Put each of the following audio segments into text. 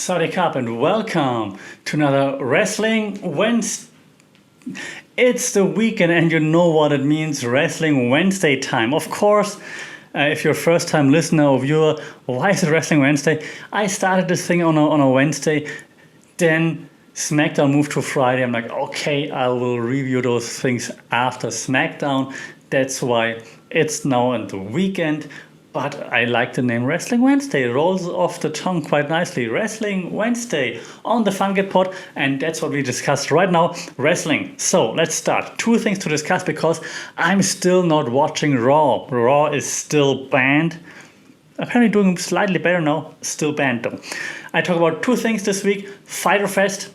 Sawadee Cup and welcome to another Wrestling Wednesday. It's the weekend and you know what it means, Wrestling Wednesday time. Of course, if you're a first time listener or viewer, why is it Wrestling Wednesday? I started this thing on a Wednesday, then SmackDown moved to Friday. I'm like, okay, I will review those things after SmackDown. That's why it's now on the weekend. But I like the name Wrestling Wednesday. It rolls off the tongue quite nicely. Wrestling Wednesday on the Fun Get Pod. And that's what we discussed right now. Wrestling. So let's start. Two things to discuss because I'm still not watching Raw. Raw is still banned. Apparently doing slightly better now. Still banned though. I talk about two things this week. Fyter Fest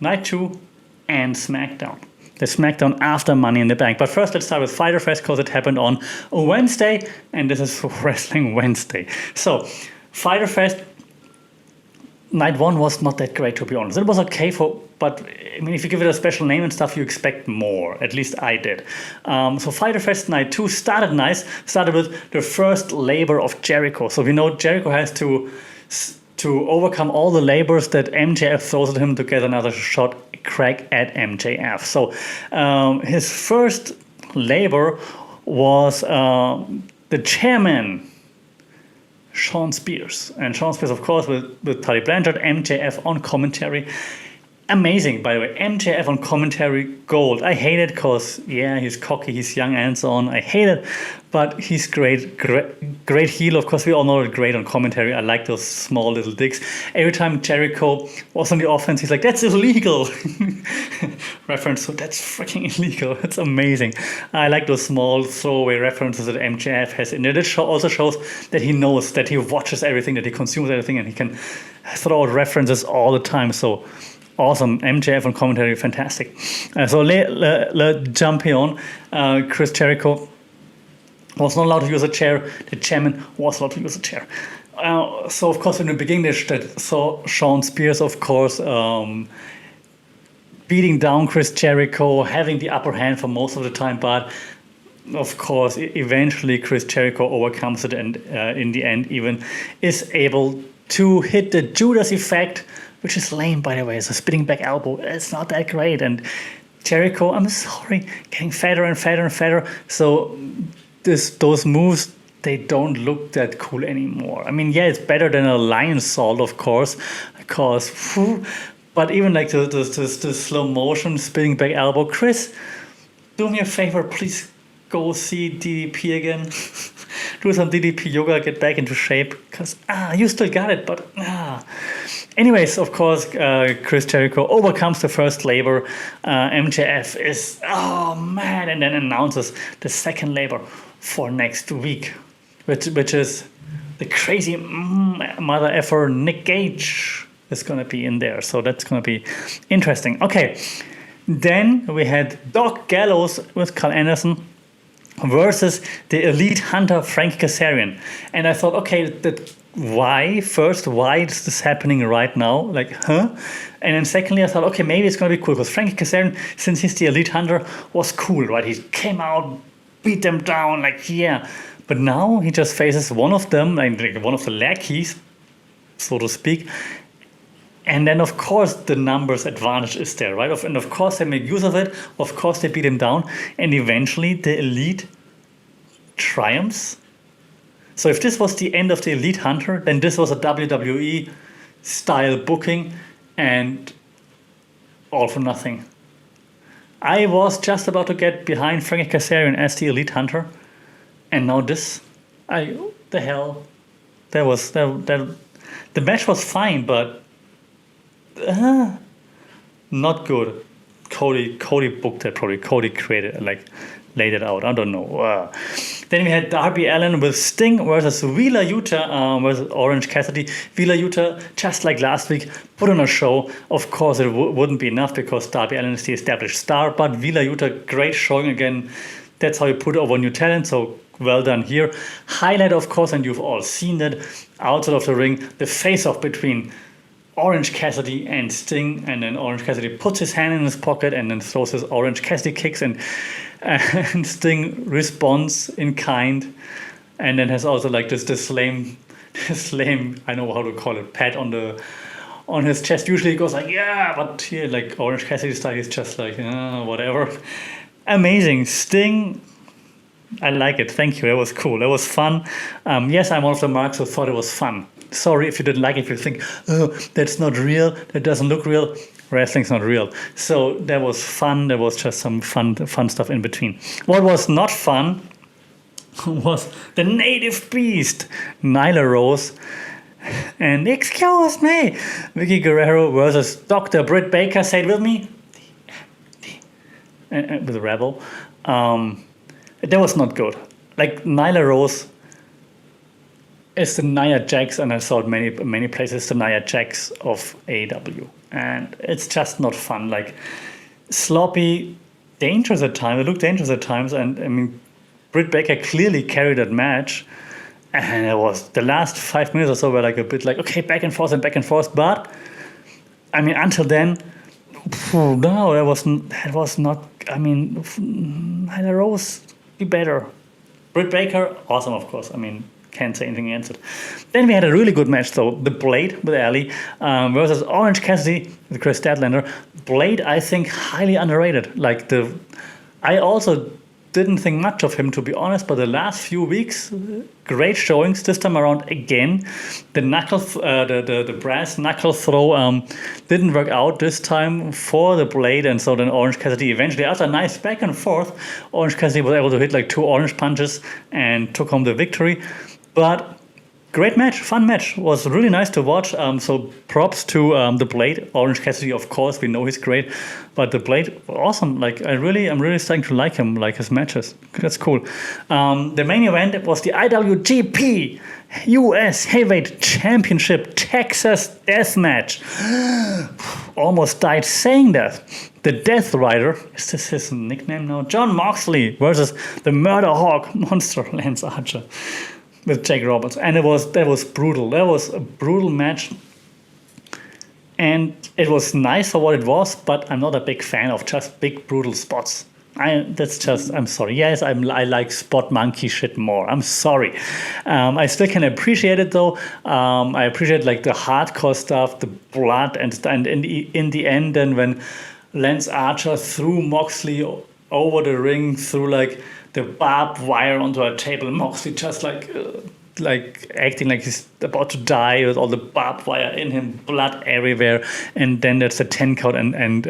Night 2 and SmackDown. The SmackDown after Money in the Bank. But first, let's start with Fyter Fest because it happened on a Wednesday, and this is Wrestling Wednesday. So, Fyter Fest Night 1 was not that great, to be honest. It was okay, but I mean, if you give it a special name and stuff, you expect more. At least I did. So, Fyter Fest Night 2 started nice. Started with the first labor of Jericho. So, we know Jericho has to overcome all the labors that MJF throws at him to get another shot crack at MJF. So his first labor was the chairman, Shawn Spears. And Shawn Spears, of course, with Tully Blanchard, MJF on commentary. Amazing, by the way. MJF on commentary, gold. I hate it because, yeah, he's cocky, he's young and so on. I hate it, but he's great heel. Of course, we all know it great on commentary. I like those small little digs. Every time Jericho was on the offense, he's like, that's illegal. Reference, so that's freaking illegal. That's amazing. I like those small throwaway references that MJF has in there. It also shows that he knows, that he watches everything, that he consumes everything, and he can throw out references all the time. So, awesome. MJF on commentary, fantastic. So let's jump here on. Chris Jericho was not allowed to use a chair. The chairman was allowed to use a chair. So, of course, in the beginning, they saw Shawn Spears, of course, beating down Chris Jericho, having the upper hand for most of the time. But, of course, eventually Chris Jericho overcomes it and in the end even is able to hit the Judas effect, which is lame, by the way. It's a spinning back elbow. It's not that great. And Jericho, I'm sorry, getting fatter and fatter and fatter. So those moves, they don't look that cool anymore. I mean, yeah, it's better than a lion salt, of course. But even like the slow motion spinning back elbow. Chris, do me a favor, please go see DDP again. Do some DDP yoga, get back into shape. Because, you still got it, but, Anyways, of course, Chris Jericho overcomes the first labor. MJF is, oh man, and then announces the second labor for next week, which is the crazy mother effer Nick Gage is going to be in there. So that's going to be interesting. Okay, then we had Doc Gallows with Carl Anderson versus the Elite Hunter Frankie Kazarian. And I thought, okay, why is this happening right now? Like, huh? And then secondly, I thought, okay, maybe it's going to be cool because Frankie Kazarian, since he's the Elite Hunter, was cool, right? He came out, beat them down, like, yeah. But now he just faces one of them, like one of the lackeys, so to speak. And then, of course, the numbers advantage is there, right? And of course, they make use of it. Of course, they beat him down. And eventually, the Elite triumphs. So if this was the end of the Elite Hunter, then this was a WWE style booking and all for nothing. I was just about to get behind Frankie Kazarian as the Elite Hunter, and now this. The hell. The match was fine, but not good. Cody booked it probably. Cody created laid it out. I don't know. Then we had Darby Allin with Sting versus Wheeler Yuta versus Orange Cassidy. Wheeler Yuta, just like last week, put on a show. Of course, it wouldn't be enough because Darby Allin is the established star, but Wheeler Yuta, great showing again. That's how you put over new talent, so well done here. Highlight, of course, and you've all seen that, outside of the ring, the face-off between Orange Cassidy and Sting, and then Orange Cassidy puts his hand in his pocket and then throws his Orange Cassidy kicks, and Sting responds in kind, and then has also like this lame, I know how to call it, pat on the on his chest. Usually he goes like, yeah, but here, like Orange Cassidy style, he's just like, whatever. Amazing. Sting, I like it. Thank you. That was cool. That was fun. Yes, I'm one of the marks who thought it was fun. Sorry if you didn't like it, if you think, oh, that's not real, that doesn't look real. Wrestling's not real. So that was fun. There was just some fun stuff in between. What was not fun was the native beast, Nyla Rose, and excuse me, Vicky Guerrero versus Dr. Britt Baker. Say it with me. With a rebel. That was not good. Like Nyla Rose is the Nia Jax, and I saw it many places, the Nia Jax of AEW. And it's just not fun. Like sloppy, dangerous at times. It looked dangerous at times, and I mean, Britt Baker clearly carried that match. And it was the last 5 minutes or so were like a bit like, okay, back and forth. But I mean, until then, no, that was not. I mean, Nyla Rose be better. Britt Baker, awesome, of course. I mean, can't say anything against it. Then we had a really good match, though. The Blade with Ali versus Orange Cassidy with Chris Statlander. Blade, I think, highly underrated. Like I also didn't think much of him, to be honest, but the last few weeks, great showings. This time around again, the brass knuckle throw didn't work out this time for the Blade, and so then Orange Cassidy eventually, after a nice back and forth, Orange Cassidy was able to hit like 2 orange punches and took home the victory. But great match, fun match. Was really nice to watch. So props to the Blade. Orange Cassidy, of course, we know he's great, but the Blade, awesome. Like I'm really starting to like him, like his matches. That's cool. The main event was the IWGP US Heavyweight Championship Texas Death Match. Almost died saying that. The Death Rider, is this his nickname now? Jon Moxley versus the Murder Hawk monster Lance Archer with Jake Roberts, and that was brutal. That was a brutal match, and it was nice for what it was. But I'm not a big fan of just big brutal spots. I'm sorry. Yes, I like spot monkey shit more. I'm sorry. I still can appreciate it though. I appreciate like the hardcore stuff, the blood, and in the end, then when Lance Archer threw Moxley over the ring through like the barbed wire onto a table, Moxley just like acting like he's about to die with all the barbed wire in him, blood everywhere, and then there's a 10 count and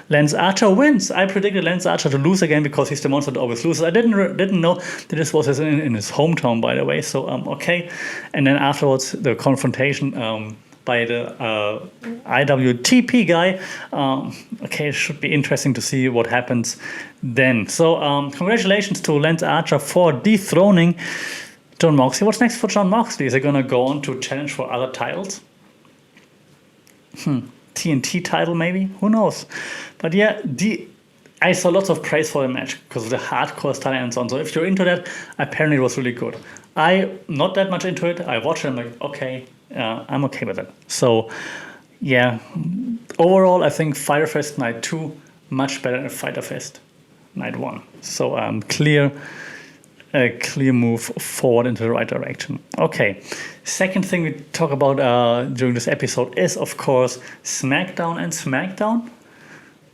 Lance Archer wins. I predicted Lance Archer to lose again because he's the monster that always loses. I didn't know that this was in his hometown, by the way, so okay. And then afterwards, the confrontation by the IWTP guy. Okay, it should be interesting to see what happens then. So congratulations to Lance Archer for dethroning Jon Moxley. What's next for Jon Moxley? Is he going to go on to challenge for other titles? TNT title maybe? Who knows? But yeah, I saw lots of praise for the match because of the hardcore style and so on. So if you're into that, apparently it was really good. I'm not that much into it. I watched it and I'm like, okay, I'm okay with it. So yeah, overall, I think Fyter Fest Night 2 much better than Fyter Fest Night 1. So a clear move forward into the right direction. Okay, second thing we talk about during this episode is, of course, SmackDown. And SmackDown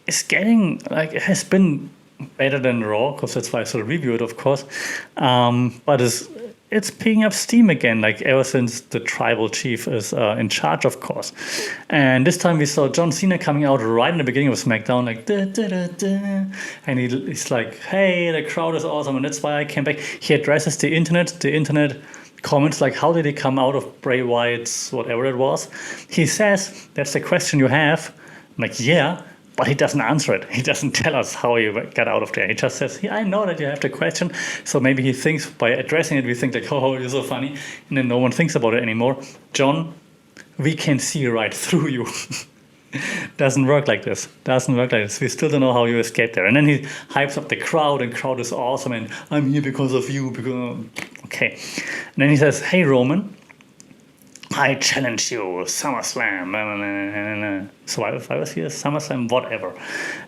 is getting, like, it has been better than Raw, because that's why I sort of review it, of course. But it's picking up steam again, like ever since the tribal chief is in charge, of course. And this time we saw John Cena coming out right in the beginning of SmackDown, like, da, da, da, da. And he's like, hey, the crowd is awesome, and that's why I came back. He addresses the internet comments like, how did he come out of Bray Wyatt's whatever it was? He says, that's the question you have. I'm like, yeah. But he doesn't answer it. He doesn't tell us how he got out of there. He just says, I know that you have the question. So maybe he thinks by addressing it, we think like, oh, you're so funny. And then no one thinks about it anymore. John, we can see right through you. Doesn't work like this. We still don't know how you escaped there. And then he hypes up the crowd, and crowd is awesome. And I'm here because of you. Okay. And then he says, hey, Roman, I challenge you, SummerSlam. So if I was here, SummerSlam, whatever.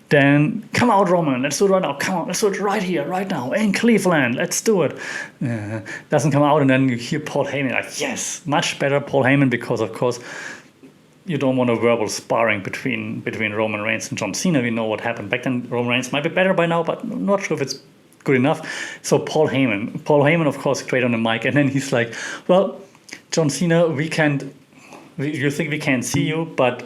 Then come out, Roman. Let's do it right now. Come on, let's do it right here, right now, in Cleveland. Let's do it. Doesn't come out, and then you hear Paul Heyman like, yes, much better Paul Heyman, because of course you don't want a verbal sparring between Roman Reigns and John Cena. We know what happened back then. Roman Reigns might be better by now, but I'm not sure if it's good enough. So Paul Heyman, of course, great on the mic, and then he's like, "Well, John Cena, you think we can't see you, but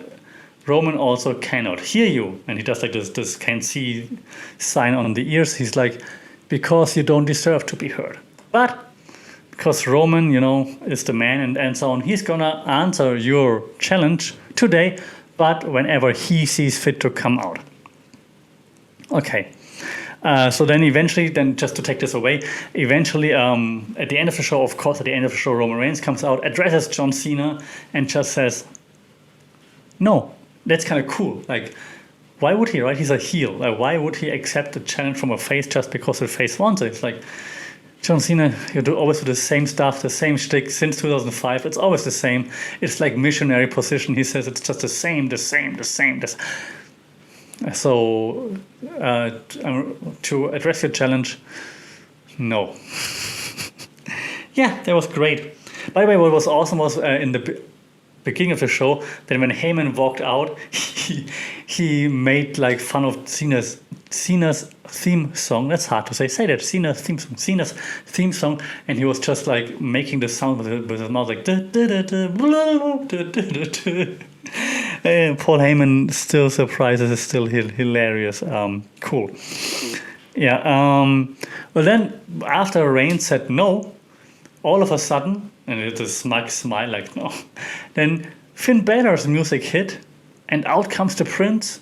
Roman also cannot hear you." And he does like this can't see sign on the ears. He's like, "Because you don't deserve to be heard." But because Roman, is the man and so on, he's gonna answer your challenge today, but whenever he sees fit to come out. Okay. So then eventually, just to take this away, eventually at the end of the show, of course, Roman Reigns comes out, addresses John Cena, and just says, "No, that's kind of cool. Like, why would he, right? He's a heel. Like, why would he accept a challenge from a face just because the face wants it? It's like, John Cena, always do the same stuff, the same shtick since 2005. It's always the same. It's like missionary position. He says it's just the same. So, to address your challenge, no." Yeah, that was great. By the way, what was awesome was in the beginning of the show, that when Heyman walked out, he made like fun of Cena's theme song. That's hard to say. Say that, Cena's theme song, and he was just like making the sound with his mouth like. Paul Heyman still surprises, is still hilarious. Cool. Yeah. Well, then after Reigns said no, all of a sudden, and it's a smug smile like no, then Finn Balor's music hit, and out comes the Prince,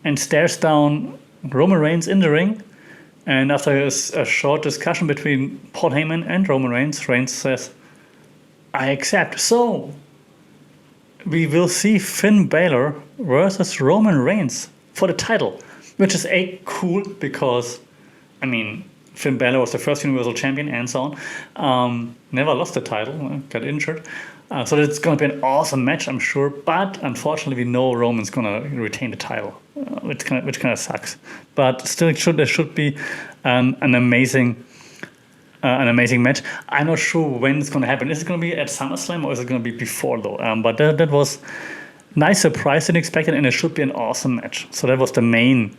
and stares down Roman Reigns in the ring. And after a short discussion between Paul Heyman and Roman Reigns, Reigns says, "I accept." So we will see Finn Balor versus Roman Reigns for the title, which is cool because, I mean, Finn Balor was the first Universal Champion and so on. Never lost the title, got injured. So it's going to be an awesome match, I'm sure. But unfortunately, we know Roman's going to retain the title, which kind of sucks. But still, there should be an amazing match. I'm not sure when it's going to happen. Is it going to be at SummerSlam or is it going to be before though? But that was nice surprise and expected, and it should be an awesome match. So that was the main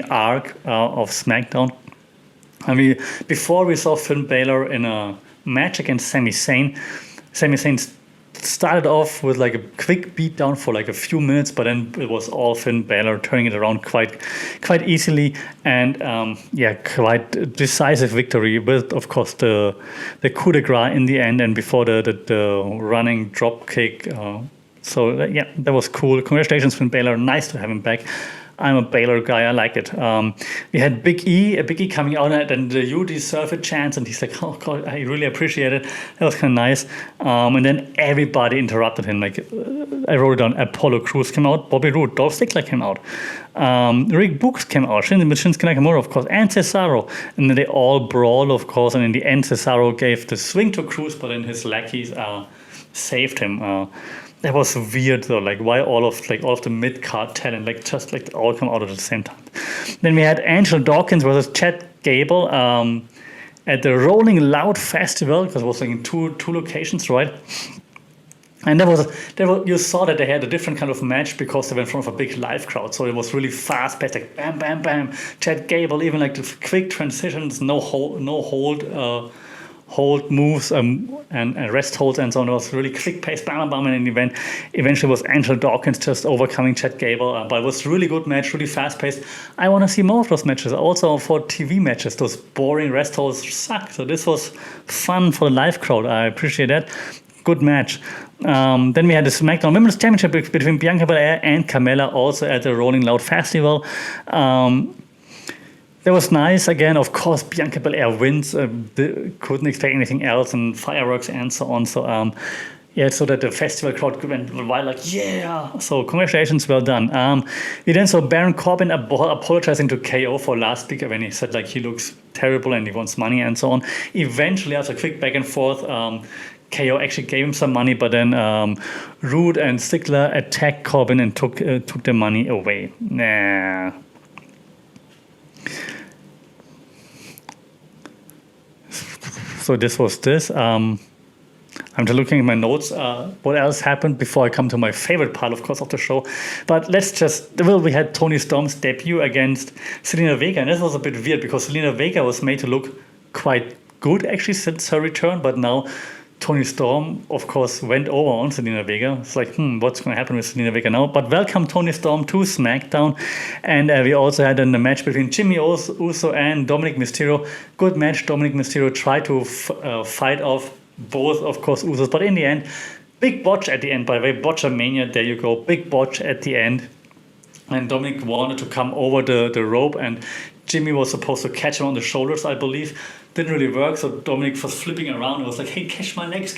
arc of SmackDown. And before we saw Finn Balor in a match against Sami Zayn. Sami Zayn started off with like a quick beatdown for like a few minutes, but then it was all Finn Balor turning it around quite easily, and quite decisive victory with, of course, the coup de grace in the end, and before the running drop kick. That was cool. Congratulations, Finn Balor. Nice to have him back. I'm a Baylor guy. I like it. We had Big E coming out, and the "You deserve a chance," and he's like, "Oh God, I really appreciate it." That was kind of nice. And then everybody interrupted him. Like I wrote it down. Apollo Crews came out. Bobby Roode, Dolph Ziggler came out. Rick Books came out. Shinsuke Nakamura, of course, and Cesaro. And then they all brawl, of course. And in the end, Cesaro gave the swing to Crews, but then his lackeys saved him. That was weird though. Like why all of the mid-card talent just all come out at the same time. Then we had Angelo Dawkins versus Chad Gable at the Rolling Loud Festival, because it was like in two locations, right? And you saw that they had a different kind of match because they were in front of a big live crowd. So it was really fast paced, like bam, bam, bam. Chad Gable, even like the quick transitions, no hold moves and rest holds and so on. It was really quick pace, bam, bam, and in the event eventually was Angelo Dawkins just overcoming Chad Gable. But it was a really good match, really fast paced. I want to see more of those matches. Also for TV matches, those boring rest holds suck. So this was fun for the live crowd. I appreciate that. Good match. Then we had the SmackDown Women's Championship between Bianca Belair and Carmella, also at the Rolling Loud Festival. That was nice. Again, of course, Bianca Belair wins. Couldn't expect anything else, and fireworks and so on. So, so that the festival crowd went wild, like, yeah. So, congratulations, well done. We then saw Baron Corbin apologizing to KO for last week when he said, like, he looks terrible and he wants money and so on. Eventually, after a quick back and forth, KO actually gave him some money, but then Roode and Ziggler attacked Corbin and took the money away. Nah. So this was this. I'm just looking at my notes. What else happened before I come to my favorite part, of course, of the show. But we had Toni Storm's debut against Zelina Vega. And this was a bit weird because Zelina Vega was made to look quite good, actually, since her return. But now Toni Storm, of course, went over on Zelina Vega. It's like, what's going to happen with Zelina Vega now? But welcome Toni Storm to SmackDown. And we also had a match between Jimmy Uso and Dominic Mysterio. Good match. Dominic Mysterio tried to fight off both, of course, Usos. But in the end, big botch at the end, by the way. Botchamania, there you go. Big botch at the end. And Dominic wanted to come over the rope, and Jimmy was supposed to catch him on the shoulders, I believe. Didn't really work, so Dominic was flipping around and was like, hey, catch my legs.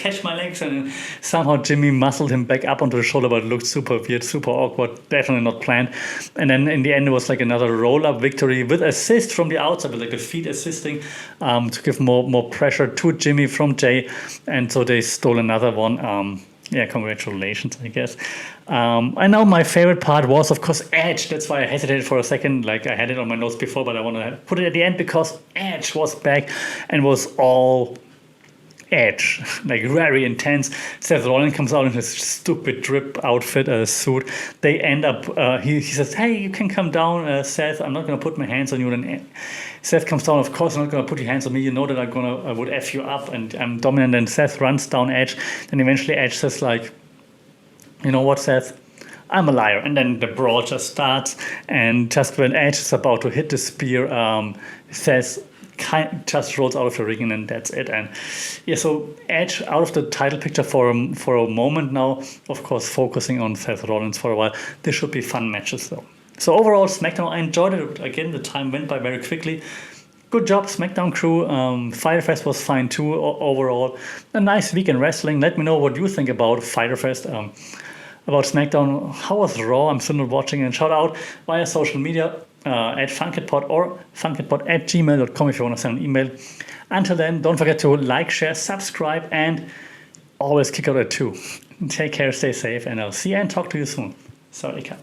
And then somehow Jimmy muscled him back up onto the shoulder, but it looked super weird, super awkward, definitely not planned. And then in the end, it was like another roll-up victory with assist from the outside, with like the feet assisting to give more pressure to Jimmy from Jay. And so they stole another one. Congratulations, I guess. I know my favorite part was, of course, Edge. That's why I hesitated for a second. Like, I had it on my notes before, but I want to put it at the end because Edge was back and was all Edge, like very intense. Seth Rollins comes out in his stupid drip outfit, suit. They end up, he says, hey, you can come down, Seth. I'm not going to put my hands on you. And Seth comes down, of course, I'm not going to put your hands on me. You know that I would F you up and I'm dominant. And Seth runs down Edge. Then eventually Edge says, like, you know what, Seth? I'm a liar. And then the brawl just starts. And just when Edge is about to hit the spear, Seth just rolls out of the ring, and that's it. And so Edge out of the title picture for a moment now, of course, focusing on Seth Rollins for a while. This should be fun matches, though. So overall, SmackDown, I enjoyed it. Again, the time went by very quickly. Good job, SmackDown crew. Fyter Fest was fine too, overall. A nice week in wrestling. Let me know what you think about Fyter Fest, about SmackDown. How was Raw? I'm still not watching. And shout out via social media at funkitpod or funkitpod@gmail.com if you want to send an email. Until then, don't forget to like, share, subscribe, and always kick out at 2. Take care, stay safe, and I'll see you and talk to you soon. Sorry, Kat.